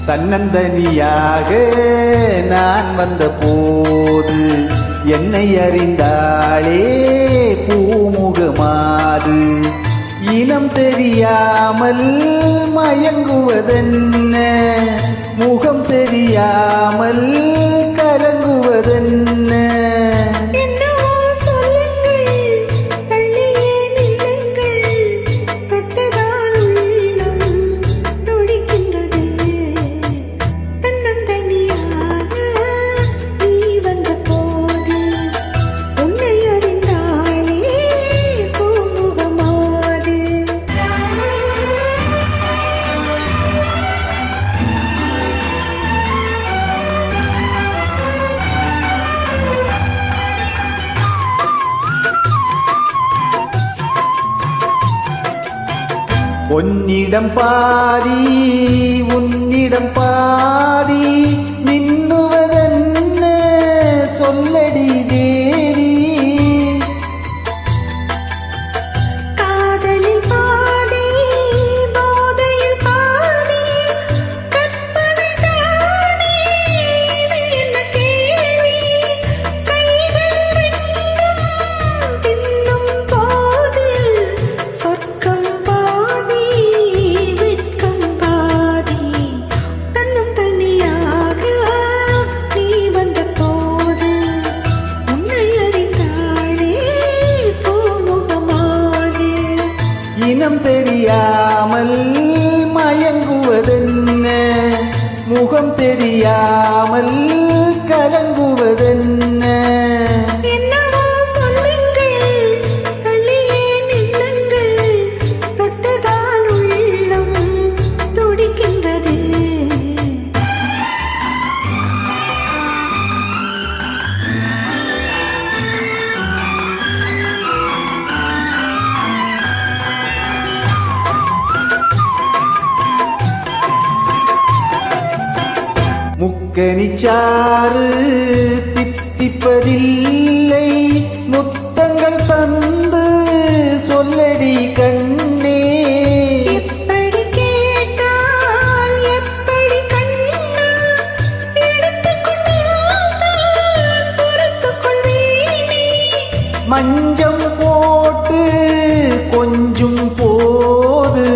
தன்னந்தனியாக நான் வந்த போது என்னை அறிந்தாளே பூமுகமாது. இனம் தெரியாமல் மயங்குவதென்ன, முகம் தெரியாமல் கலங்குவதென்ன. உன்னிடம் பாதி உன்னிடம் பாதி மின்னுவதென்ன சொல்லடி தேவி. காதலில் பாதி போதையில் பாதி கற்பனைதானே இது என்ன கேள்வி. கைகள் ரெண்டும் பின்னும் போது சொர்க்கம் இனம் தெரியாமல் மயங்குவதென்ன, முகம் தெரியாமல் கலங்குவதென்ன. என்னவோ சொல்லுங்கள், தள்ளியே நில்லுங்கள், தொட்டதால் உள்ளம் துடிக்கின்றது. முக்கனிச்சாறு தித்திப்பதில்லை, முத்தங்கள் தந்து சொல்லடி கண்ணே. எப்படி கேட்டால் எப்படி கண்ணா, எடுத்துக்கொண்டால் பொறுத்துக் கொள்வேனே. மஞ்சம் போட்டு கொஞ்சம் போது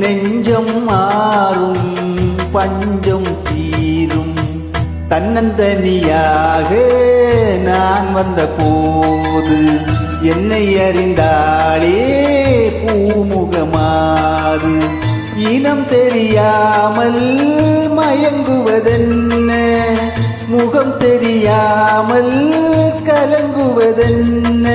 நெஞ்சம் மாறும் பஞ்சம் தீரும். தன்னந்தனியாக நான் வந்த போது என்னை அறிந்தாளே பூமுகமாது. இனம் தெரியாமல் மயங்குவதென்ன, முகம் தெரியாமல் கலங்குவதென்ன.